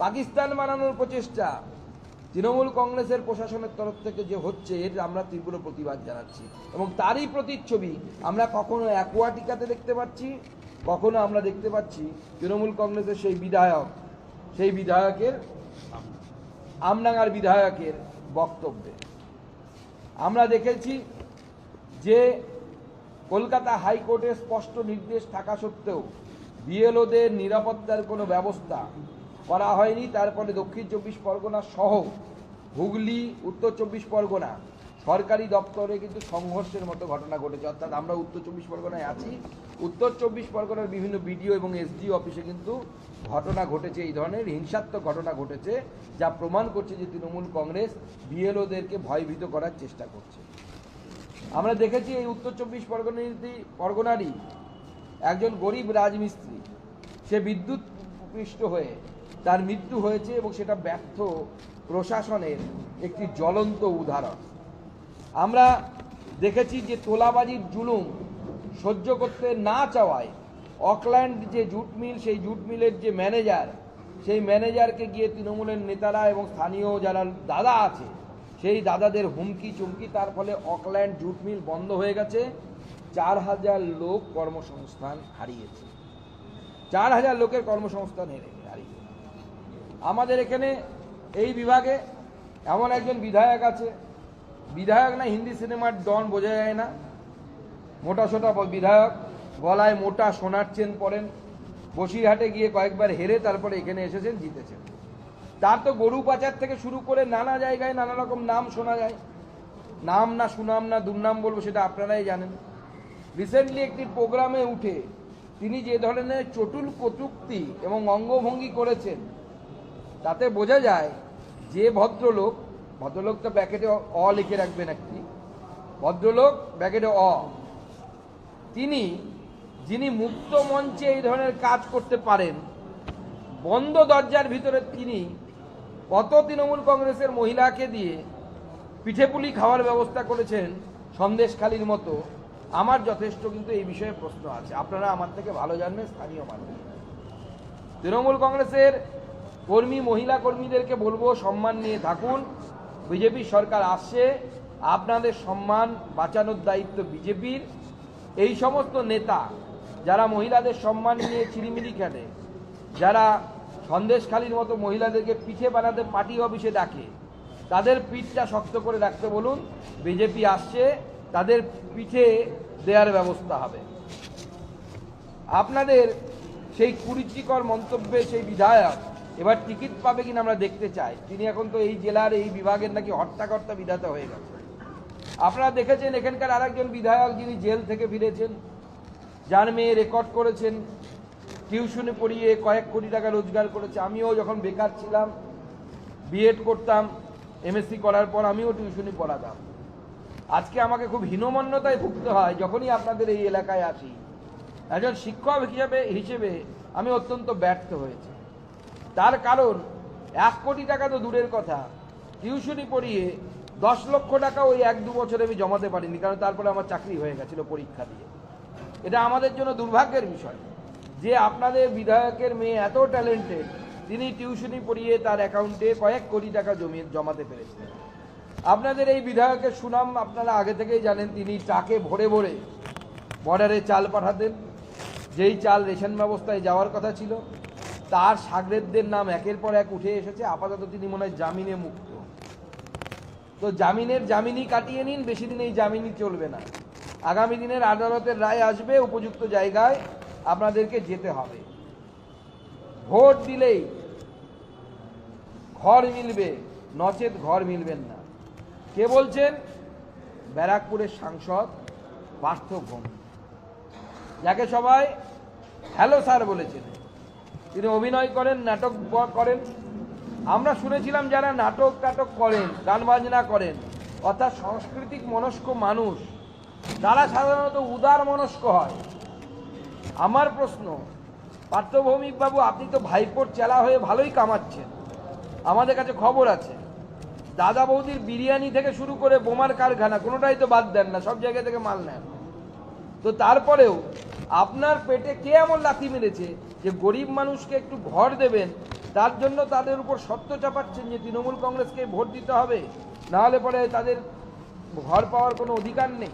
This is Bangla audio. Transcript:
পাকিস্তান বানানোর প্রচেষ্টা তৃণমূল কংগ্রেসের প্রশাসনের তরফ থেকে যে হচ্ছে, এর আমরা তীব্র প্রতিবাদ জানাচ্ছি। এবং তারই প্রতিচ্ছবি আমরা কখনো অ্যাকোয়াটিকাতে দেখতে পাচ্ছি, কখনো আমরা দেখতে পাচ্ছি তৃণমূল কংগ্রেসের সেই বিধায়কের আমডাঙ্গার বিধায়কের বক্তব্যে। আমরা দেখেছি যে কলকাতা হাইকোর্টের স্পষ্ট নির্দেশ থাকা সত্ত্বেও বিএলওদের নিরাপত্তার কোনো ব্যবস্থা করা হয়নি। তারপরে দক্ষিণ 24 পরগনা সহ হুগলি, উত্তর 24 পরগনা সরকারি দপ্তরে কিন্তু সংঘর্ষের মতো ঘটনা ঘটেছে। অর্থাৎ আমরা উত্তর 24 পরগনায় আছি, উত্তর 24 পরগনার বিভিন্ন বিডিও এবং এসডি অফিসে কিন্তু ঘটনা ঘটেছে, এই ধরনের হিংসাত্মক ঘটনা ঘটেছে, যা প্রমাণ করছে যে তৃণমূল কংগ্রেস বিএলওদেরকে ভয়ভীত করার চেষ্টা করছে। আমরা দেখেছি এই উত্তর 24 পরগনারই একজন গরিব রাজমিস্ত্রি, সে বিদ্যুৎ পৃষ্ঠ হয়ে তার মৃত্যু হয়েছে এবং সেটা ব্যর্থ প্রশাসনের একটি জ্বলন্ত উদাহরণ। আমরা দেখেছি যে তোলাবাজির জুলুম সহ্য করতে না চাওয়ায় অকল্যান্ড যে জুট মিল, সেই জুট মিলের যে ম্যানেজার, সেই ম্যানেজারকে গিয়ে তৃণমূলের নেতারা এবং স্থানীয় যারা দাদা আছে সেই দাদাদের হুমকি চুমকি, তার ফলে অকল্যান্ড জুট মিল বন্ধ হয়ে গেছে। 4000 লোক কর্মসংস্থান হারিয়েছে, 4000 লোকের কর্মসংস্থান হারিয়েছে। আমাদের এখানে এই বিভাগে এমন একজন বিধায়ক আছে, বিধায়ক না হিন্দি সিনেমার ডন বোঝা যায় না, মোটা সোটা বিধায়ক, গলায় মোটা সোনার চেন পরেন, বসিরহাটে গিয়ে কয়েকবার হেরে তারপরে এখানে এসেছেন, জিতেছেন। তার তো গরু পাচার থেকে শুরু করে নানা জায়গায় নানা রকম নাম শোনা যায়। নাম না সুনাম না দুর্নাম বলবো সেটা আপনারাই জানেন। রিসেন্টলি একটি প্রোগ্রামে উঠে তিনি যে ধরনের চটুল কটূক্তি এবং অঙ্গভঙ্গি করেছেন, তাতে বোঝা যায় যে ভদ্রলোক তো ব্যাকেটে অ লিখে রাখবেন, একটি ভদ্রলোক ব্যাকেটে অ, যিনি মুক্ত মঞ্চে এই ধরনের কাজ করতে পারেন, বন্ধ দরজার ভিতরে তিনি কত তৃণমূল কংগ্রেসের মহিলাকে দিয়ে পিঠেপুলি খাওয়ার ব্যবস্থা করেছেন সন্দেশখালির মতো, আমার যথেষ্ট কিন্তু এই বিষয়ে প্রশ্ন আছে। আপনারা আমার থেকে ভালো জানবেন, স্থানীয় মানুষ। তৃণমূল কংগ্রেসের মহিলা কর্মীদেরকে বলবো, সম্মান নিয়ে থাকুন। বিজেপি সরকার আসছে, আপনাদের সম্মান বাঁচানোর দায়িত্ব বিজেপির। এই সমস্ত নেতা যারা মহিলাদের সম্মান নিয়ে চিরিমিরি খেলে, যারা সন্দেশখালির মতো মহিলাদেরকে পিঠে বানাতে পার্টি অফিসে ডাকে, তাদের পিঠটা শক্ত করে রাখতে বলুন। বিজেপি আসছে, তাদের পিঠে দেওয়ার ব্যবস্থা হবে। আপনাদের সেই কুরুচিকর মন্তব্যে সেই বিধায়ক এবার টিকিট পাবে কিনা আমরা দেখতে চাই। তিনি এখন তো এই জেলার এই বিভাগের নাকি হর্তাকর্তা বিধাতা হয়ে গেছে। আপনারা দেখেছেন এখানকার আরেকজন বিধায়ক যিনি জেল থেকে ফিরেছেন, যার মেয়ে রেকর্ড করেছেন, টিউশনে পড়িয়ে কয়েক কোটি টাকা রোজগার করেছে। আমিও যখন বেকার ছিলাম, বিএড করতাম, এমএসসি করার পর আমিও টিউশনি পড়াতাম। আজকে আমাকে খুব হীনমন্যতায় ভুগতে হয় যখনই আপনাদের এই এলাকায় আসি। একজন শিক্ষক হিসেবে আমি অত্যন্ত ব্যর্থ হয়েছি। তার কারণ 1 কোটি টাকা তো দূরের কথা, টিউশনি পড়িয়ে 10 লক্ষ টাকা ওই 1-2 বছরে আমি জমাতে পারিনি, কারণ তারপরে আমার চাকরি হয়ে গেছিল পরীক্ষা দিয়ে। এটা আমাদের জন্য দুর্ভাগ্যের বিষয় যে আপনাদের বিধায়কের মেয়ে এত ট্যালেন্টেড, তিনি টিউশনি পড়িয়ে তার অ্যাকাউন্টে কয়েক কোটি টাকা জমাতে পেরেছিলেন। আপনাদের এই বিধায়কের সুনাম আপনারা আগে থেকেই জানেন। তিনি ট্রাকে ভরে ভরে বর্ডারে চাল পাঠাতেন, যেই চাল রেশন ব্যবস্থায় যাওয়ার কথা ছিল। তার সাগরেদদের নাম একের পর এক উঠে এসেছে। আপাতত তিনি মনে হয় জামিনে মুক্ত। তো জামিনই কাটিয়ে নিন, বেশি দিন এই জামিনই চলবে না। আগামী দিনের আদালতের রায় আসবে, উপযুক্ত জায়গায় আপনাদেরকে যেতে হবে। ভোট দিলেই ঘর মিলবে, নচেত ঘর মিলবেন না। কে বলছেন? ব্যারাকপুরের সাংসদ পার্থ ভৌমিক, যাকে সবাই হ্যালো স্যার বলেছেন। তিনি অভিনয় করেন, নাটক করেন। আমরা শুনেছিলাম যারা নাটক করেন, গান বাজনা করেন, অর্থাৎ সাংস্কৃতিক মনস্ক মানুষ, তারা সাধারণত উদার মনস্ক হয়। আমার প্রশ্ন, পার্থ ভৌমিক বাবু, আপনি তো ভাইপোর চেলা হয়ে ভালোই কামাচ্ছেন। আমাদের কাছে খবর আছে দাদা বৌদির বিরিয়ানি থেকে শুরু করে বোমার কারখানা কোনোটাই তো বাদ দেন না, সব জায়গা থেকে মাল নেন। তো তারপরেও আপনার পেটে কে এমন লাথি মেরেছে যে গরিব মানুষকে একটু ঘর দেবেন, তার জন্য তাদের উপর সত্য চাপাচ্ছেন যে তৃণমূল কংগ্রেসকে ভোট দিতে হবে, না হলে পরে তাদের ঘর পাওয়ার কোনো অধিকার নেই।